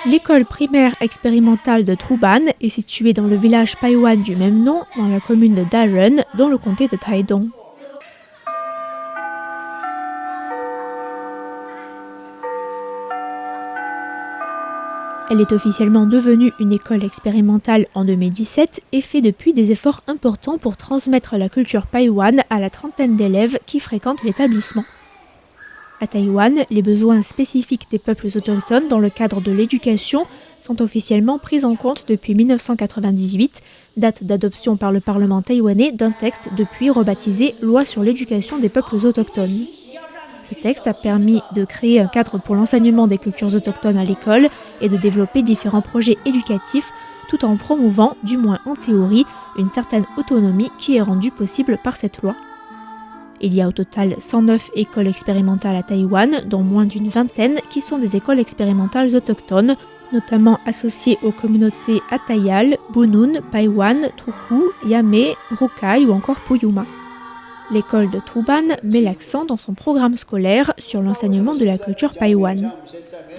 L'école primaire expérimentale de Truban est située dans le village Paiwan du même nom, dans la commune de Daren, dans le comté de Taidong. Elle est officiellement devenue une école expérimentale en 2017 et fait depuis des efforts importants pour transmettre la culture Paiwan à la trentaine d'élèves qui fréquentent l'établissement. À Taïwan, les besoins spécifiques des peuples autochtones dans le cadre de l'éducation sont officiellement pris en compte depuis 1998, date d'adoption par le Parlement taïwanais d'un texte depuis rebaptisé « Loi sur l'éducation des peuples autochtones ». Ce texte a permis de créer un cadre pour l'enseignement des cultures autochtones à l'école et de développer différents projets éducatifs tout en promouvant, du moins en théorie, une certaine autonomie qui est rendue possible par cette loi. Il y a au total 109 écoles expérimentales à Taïwan, dont moins d'une vingtaine qui sont des écoles expérimentales autochtones, notamment associées aux communautés Atayal, Bunun, Paiwan, Truku, Yamé, Rukai ou encore Puyuma. L'école de Truban met l'accent dans son programme scolaire sur l'enseignement de la culture Paiwan.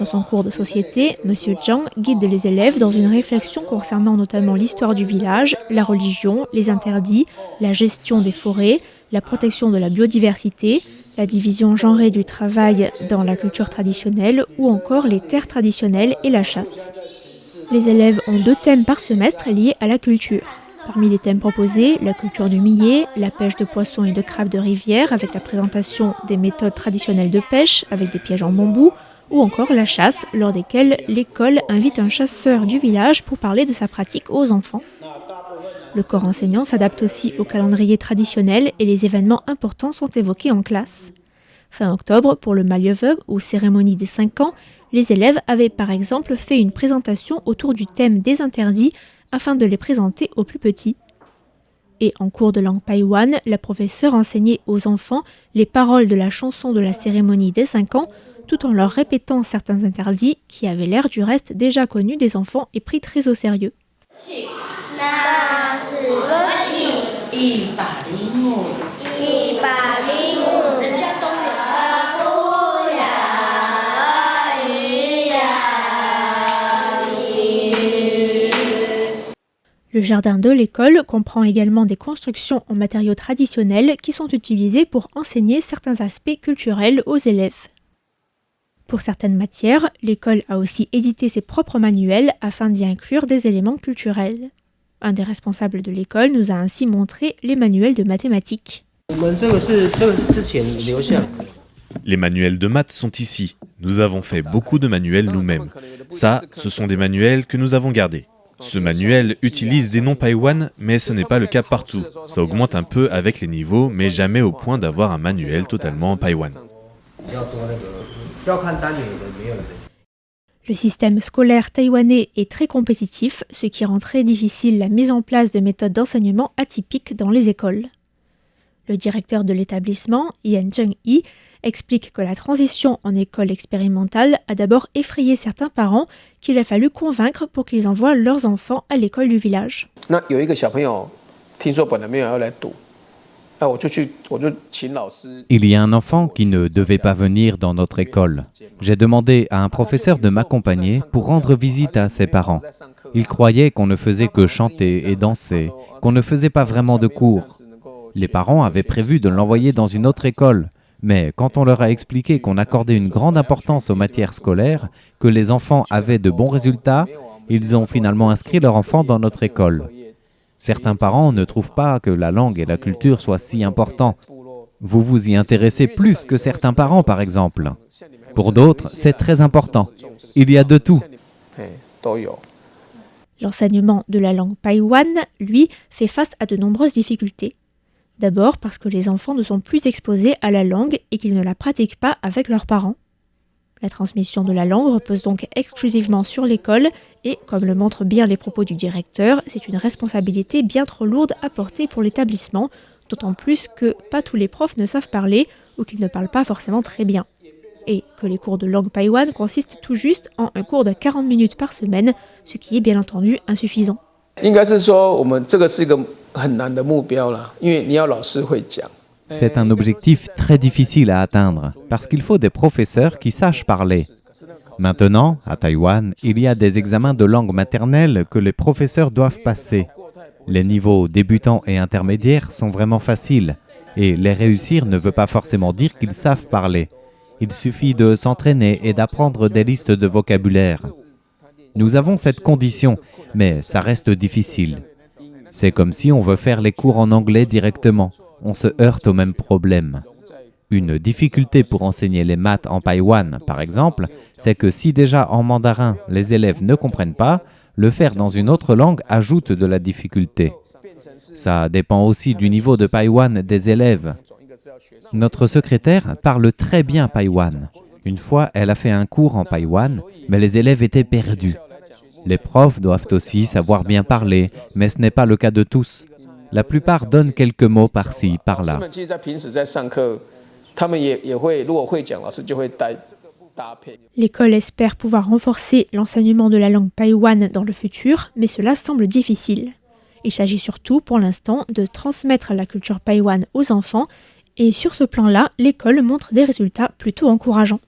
Dans son cours de société, M. Zhang guide les élèves dans une réflexion concernant notamment l'histoire du village, la religion, les interdits, la gestion des forêts, la protection de la biodiversité, la division genrée du travail dans la culture traditionnelle ou encore les terres traditionnelles et la chasse. Les élèves ont 2 thèmes par semestre liés à la culture. Parmi les thèmes proposés, la culture du millet, la pêche de poissons et de crabes de rivière avec la présentation des méthodes traditionnelles de pêche avec des pièges en bambou, ou encore la chasse, lors desquelles l'école invite un chasseur du village pour parler de sa pratique aux enfants. Le corps enseignant s'adapte aussi au calendrier traditionnel et les événements importants sont évoqués en classe. Fin octobre, pour le Malyevug, ou cérémonie des 5 ans, les élèves avaient par exemple fait une présentation autour du thème des interdits afin de les présenter aux plus petits. Et en cours de langue Paiwan, la professeure enseignait aux enfants les paroles de la chanson de la cérémonie des 5 ans, tout en leur répétant certains interdits qui avaient l'air du reste déjà connus des enfants et pris très au sérieux. Le jardin de l'école comprend également des constructions en matériaux traditionnels qui sont utilisés pour enseigner certains aspects culturels aux élèves. Pour certaines matières, l'école a aussi édité ses propres manuels afin d'y inclure des éléments culturels. Un des responsables de l'école nous a ainsi montré les manuels de mathématiques. Les manuels de maths sont ici. Nous avons fait beaucoup de manuels nous-mêmes. Ça, ce sont des manuels que nous avons gardés. Ce manuel utilise des noms Paiwan, mais ce n'est pas le cas partout. Ça augmente un peu avec les niveaux, mais jamais au point d'avoir un manuel totalement Paiwan. Le système scolaire taïwanais est très compétitif, ce qui rend très difficile la mise en place de méthodes d'enseignement atypiques dans les écoles. Le directeur de l'établissement, Yan Zheng-yi, explique que la transition en école expérimentale a d'abord effrayé certains parents qu'il a fallu convaincre pour qu'ils envoient leurs enfants à l'école du village. Il y a un enfant qui ne devait pas venir dans notre école. J'ai demandé à un professeur de m'accompagner pour rendre visite à ses parents. Ils croyaient qu'on ne faisait que chanter et danser, qu'on ne faisait pas vraiment de cours. Les parents avaient prévu de l'envoyer dans une autre école, mais quand on leur a expliqué qu'on accordait une grande importance aux matières scolaires, que les enfants avaient de bons résultats, ils ont finalement inscrit leur enfant dans notre école. Certains parents ne trouvent pas que la langue et la culture soient si importants. Vous vous y intéressez plus que certains parents, par exemple. Pour d'autres, c'est très important. Il y a de tout. L'enseignement de la langue Paiwan, lui, fait face à de nombreuses difficultés. D'abord parce que les enfants ne sont plus exposés à la langue et qu'ils ne la pratiquent pas avec leurs parents. La transmission de la langue repose donc exclusivement sur l'école et, comme le montrent bien les propos du directeur, c'est une responsabilité bien trop lourde à porter pour l'établissement, d'autant plus que pas tous les profs ne savent parler ou qu'ils ne parlent pas forcément très bien. et que les cours de langue Paiwan consistent tout juste en un cours de 40 minutes par semaine, ce qui est bien entendu insuffisant. C'est un objectif très difficile à atteindre, parce qu'il faut des professeurs qui sachent parler. Maintenant, à Taïwan, il y a des examens de langue maternelle que les professeurs doivent passer. Les niveaux débutants et intermédiaires sont vraiment faciles, et les réussir ne veut pas forcément dire qu'ils savent parler. Il suffit de s'entraîner et d'apprendre des listes de vocabulaire. Nous avons cette condition, mais ça reste difficile. C'est comme si on veut faire les cours en anglais directement. On se heurte au même problème. Une difficulté pour enseigner les maths en Paiwan, par exemple, c'est que si déjà en mandarin les élèves ne comprennent pas, le faire dans une autre langue ajoute de la difficulté. Ça dépend aussi du niveau de Paiwan des élèves. Notre secrétaire parle très bien Paiwan. Une fois, elle a fait un cours en Paiwan, mais les élèves étaient perdus. Les profs doivent aussi savoir bien parler, mais ce n'est pas le cas de tous. La plupart donnent quelques mots par-ci, par-là. L'école espère pouvoir renforcer l'enseignement de la langue Paiwan dans le futur, mais cela semble difficile. Il s'agit surtout, pour l'instant, de transmettre la culture Paiwan aux enfants, et sur ce plan-là, l'école montre des résultats plutôt encourageants.